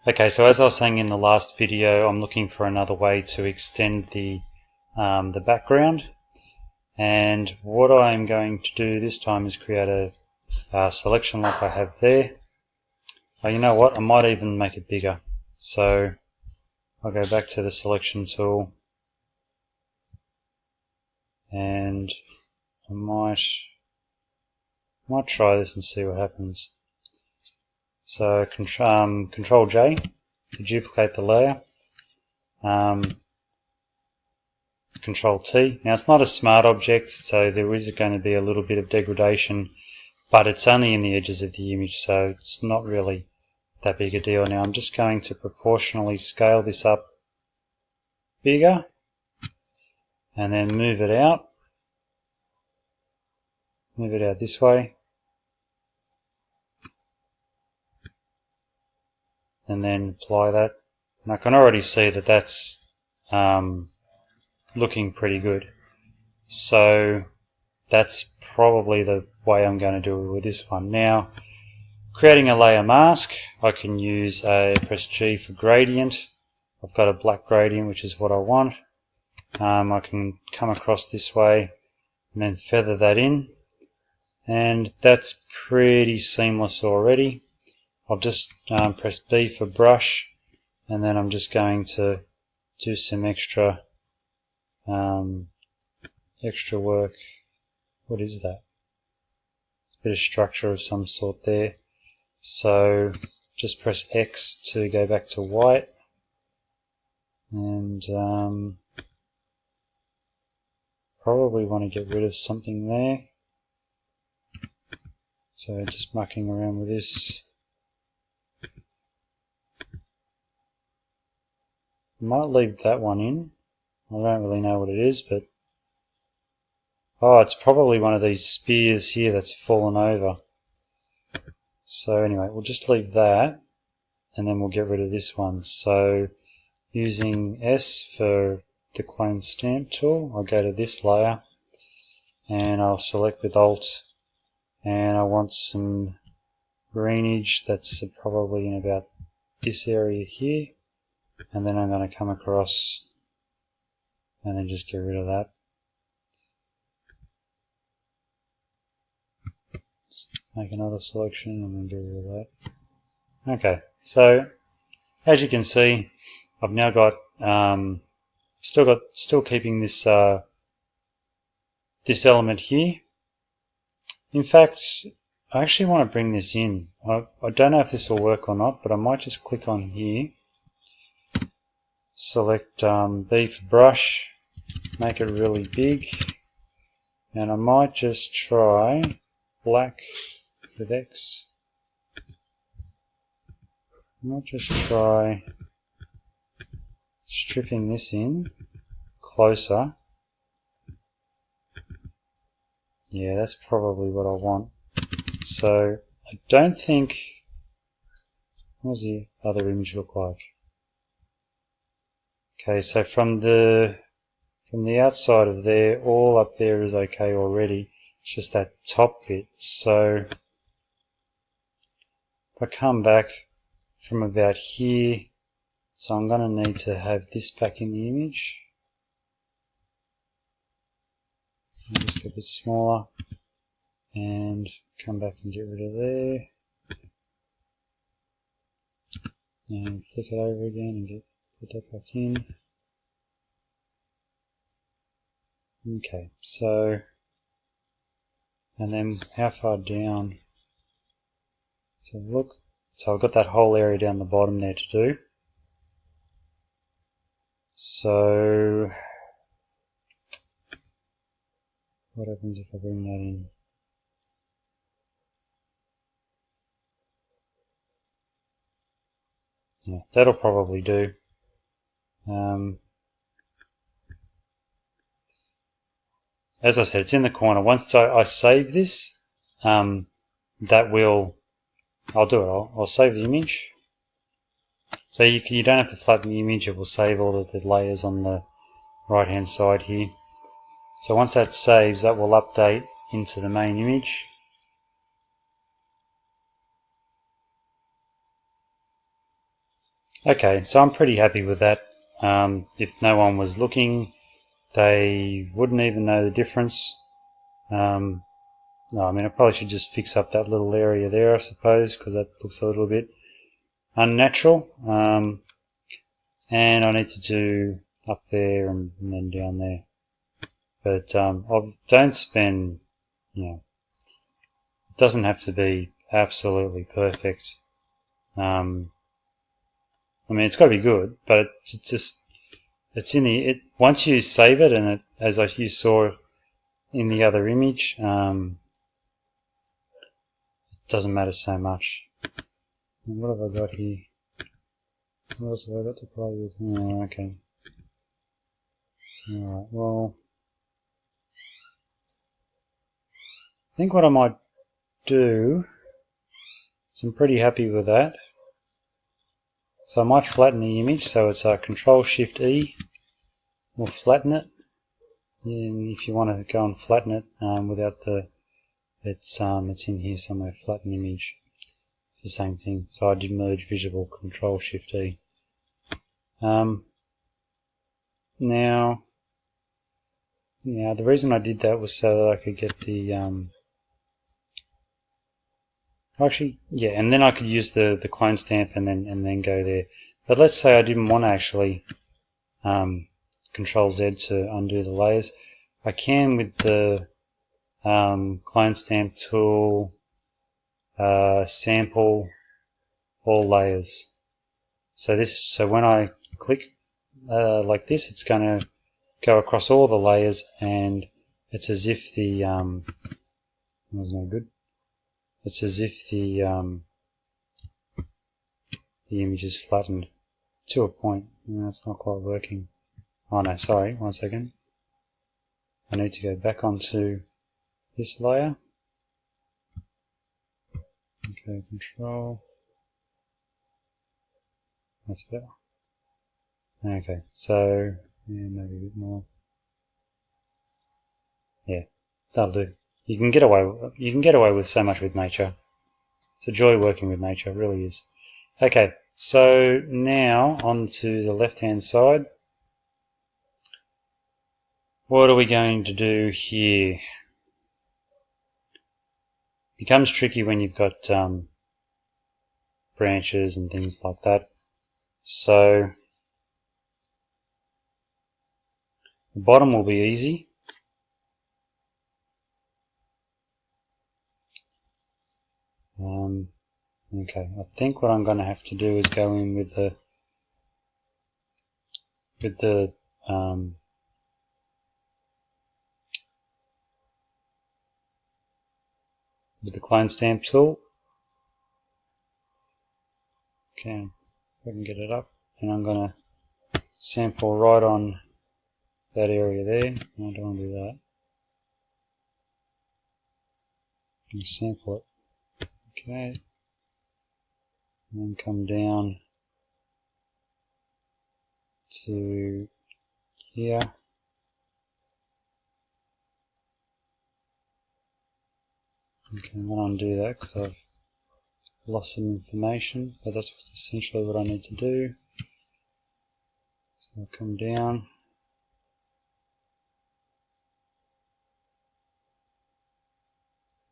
Okay, so as I was saying in the last video, I'm looking for another way to extend the background, and what I'm going to do this time is create a selection like I have there. You know what, I might even make it bigger. So I'll go back to the selection tool, and I might try this and see what happens. So Control J to duplicate the layer. Control T. Now it's not a smart object, so there is going to be a little bit of degradation, but it's only in the edges of the image, so it's not really that big a deal. Now I'm just going to proportionally scale this up bigger and then move it out this way, and then apply that. And I can already see that that's looking pretty good. So that's probably the way I'm going to do it with this one. Now, creating a layer mask, I can use press G for gradient. I've got a black gradient, which is what I want. I can come across this way and then feather that in, and that's pretty seamless already. I'll just press B for brush, and then I'm just going to do some extra work. What is that? It's a bit of structure of some sort there. So just press X to go back to white, and probably want to get rid of something there. So just mucking around with this. I might leave that one in. I don't really know what it is, but oh, it's probably one of these spears here that's fallen over. So anyway, we'll just leave that, and then we'll get rid of this one. So using S for the clone stamp tool, I'll go to this layer, and I'll select with Alt, and I want some greenage that's probably in about this area here, and then I'm going to come across and then just get rid of that. Just make another selection and then get rid of that. Okay, so as you can see, I've now got still keeping this this element here. In fact, I actually want to bring this in. I don't know if this will work or not, but I might just click on here, select B for brush, make it really big, and I might just try black with X. I might just try stripping this in closer. Yeah, that's probably what I want. So I don't think, what does the other image look like? Okay, so from the outside of there, all up there is okay already. It's just that top bit. So if I come back from about here, so I'm going to need to have this back in the image. I'll just go a bit smaller and come back and get rid of there. And flick it over again and put that back in. Okay, so, and then how far down? So look, so I've got that whole area down the bottom there to do. So, what happens if I bring that in? Yeah, that'll probably do. As I said, it's in the corner. Once I save this, I'll do it. I'll save the image. So you don't have to flatten the image. It will save all of the layers on the right hand side here. So once that saves, that will update into the main image. Okay, so I'm pretty happy with that. If no one was looking, they wouldn't even know the difference. No, I mean, I probably should just fix up that little area there, I suppose, because that looks a little bit unnatural. And I need to do up there and then down there. But don't spend, it doesn't have to be absolutely perfect. I mean, it's got to be good, but it's in the once you save it, and it, as you saw in the other image, it doesn't matter so much. And what have I got here? What else have I got to play with? Oh, okay. Alright, well, I think what I might do is I'm pretty happy with that. So I might flatten the image, so it's Control Shift E will flatten it. And if you want to go and flatten it without the, it's in here somewhere, flatten image. It's the same thing. So I did merge visible, Control Shift E. Now, the reason I did that was so that I could get the actually, yeah, and then I could use the clone stamp and then go there. But let's say I didn't want to actually Control Z to undo the layers. I can with the clone stamp tool sample all layers. So when I click like this, it's going to go across all the layers, and it's as if the that was no good. It's as if the image is flattened to a point. No, it's not quite working. Oh no, sorry, 1 second. I need to go back onto this layer. Okay, Control. That's better. Okay, so yeah, maybe a bit more. Yeah, that'll do. You can get away with so much with nature. It's a joy working with nature, it really is. Okay, so now on to the left hand side. What are we going to do here? It becomes tricky when you've got branches and things like that. So the bottom will be easy. Okay, I think what I'm going to have to do is go in with the clone stamp tool. Okay, if I can get it up, and I'm going to sample right on that area there. I don't want to do that. And sample it. Okay, and then come down to here. Okay, I'm going to undo that because I've lost some information, but that's essentially what I need to do. So I'll come down.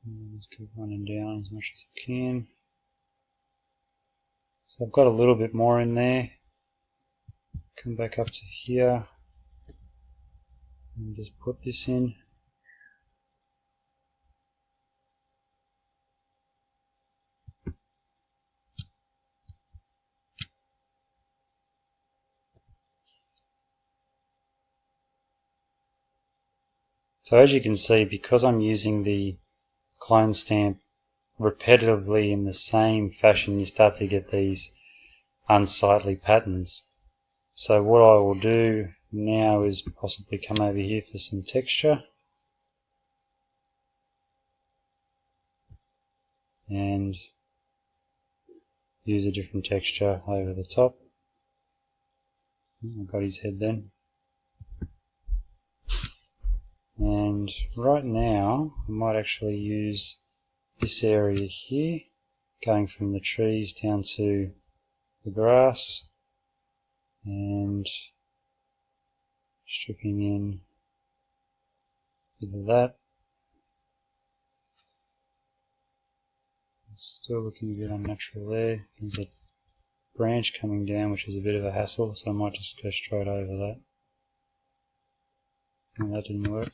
And just keep running down as much as I can. So I've got a little bit more in there. Come back up to here and just put this in. So as you can see, because I'm using the clone stamp repetitively in the same fashion, you start to get these unsightly patterns. So what I will do now is possibly come over here for some texture and use a different texture over the top. I've got his head then. And right now I might actually use this area here, going from the trees down to the grass. and stripping in a bit of that. It's still looking a bit unnatural there. There's a branch coming down which is a bit of a hassle, so I might just go straight over that. And that didn't work.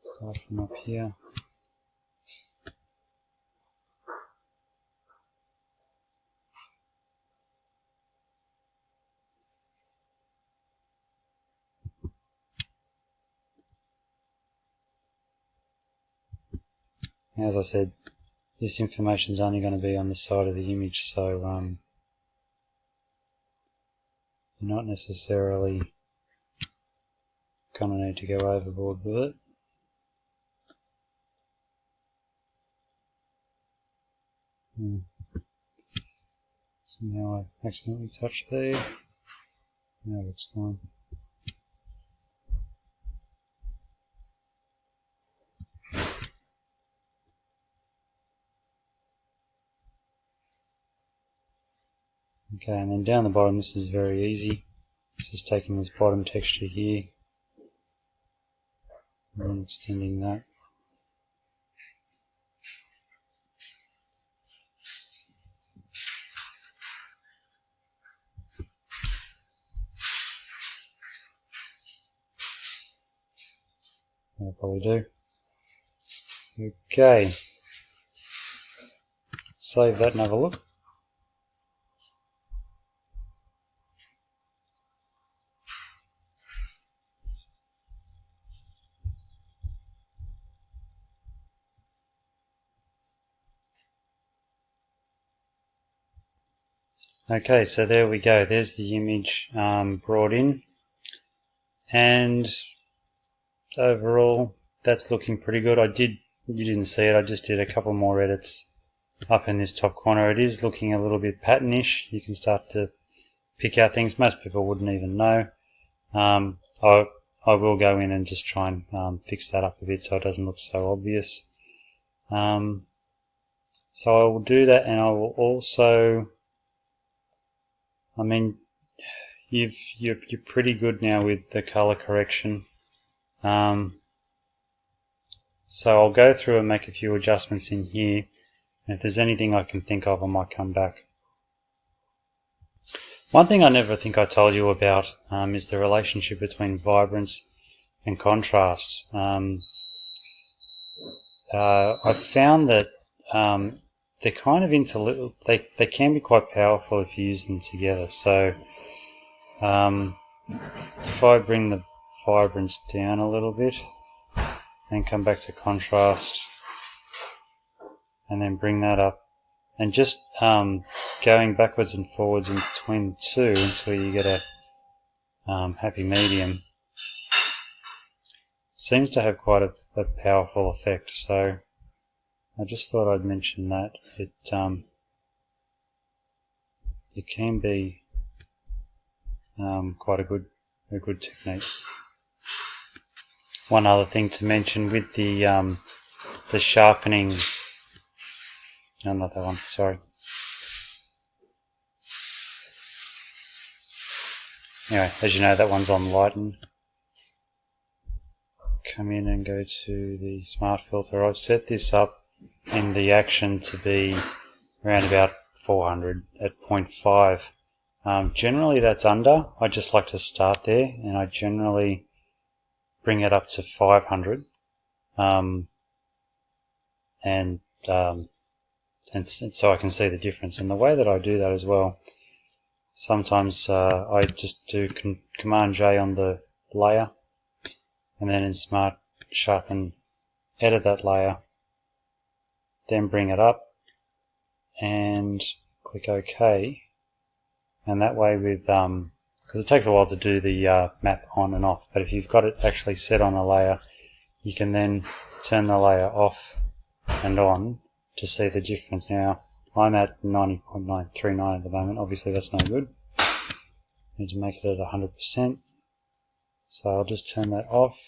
Start from up here. As I said, this information is only going to be on the side of the image, so you're not necessarily going to need to go overboard with it. Somehow I accidentally touched there. Now it looks fine. Okay, and then down the bottom, this is very easy. It's just taking this bottom texture here and then extending that. That'll probably do. Okay. Save that and have a look. Okay, so there we go. There's the image brought in, and overall that's looking pretty good. You didn't see it, I just did a couple more edits up in this top corner. It is looking a little bit patternish. You can start to pick out things. Most people wouldn't even know. I will go in and just try and fix that up a bit so it doesn't look so obvious. So I will do that, and I will also, I mean, you're pretty good now with the color correction. So I'll go through and make a few adjustments in here, and if there's anything I can think of, I might come back. One thing I never think I told you about is the relationship between vibrance and contrast. I've found that they're kind of they can be quite powerful if you use them together. So if I bring the vibrance down a little bit, then come back to contrast, and then bring that up, and just going backwards and forwards in between the two until you get a happy medium, seems to have quite a powerful effect. So I just thought I'd mention that. It can be quite a good technique. One other thing to mention with the sharpening, no, not that one, sorry. Anyway, as you know, that one's on lighten. Come in and go to the smart filter. I've set this up in the action to be around about 400 at 0.5. Generally that's under. I just like to start there, and I generally bring it up to 500, and so I can see the difference. And the way that I do that as well, sometimes I just do Command J on the layer, and then in Smart Sharpen, edit that layer, then bring it up and click OK. And that way, with because it takes a while to do the map on and off, but if you've got it actually set on a layer, you can then turn the layer off and on to see the difference. Now I'm at 90.939 at the moment. Obviously that's no good. Need to make it at 100%. So I'll just turn that off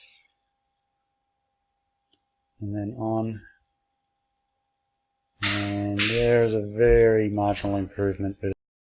and then on, and there's a very marginal improvement with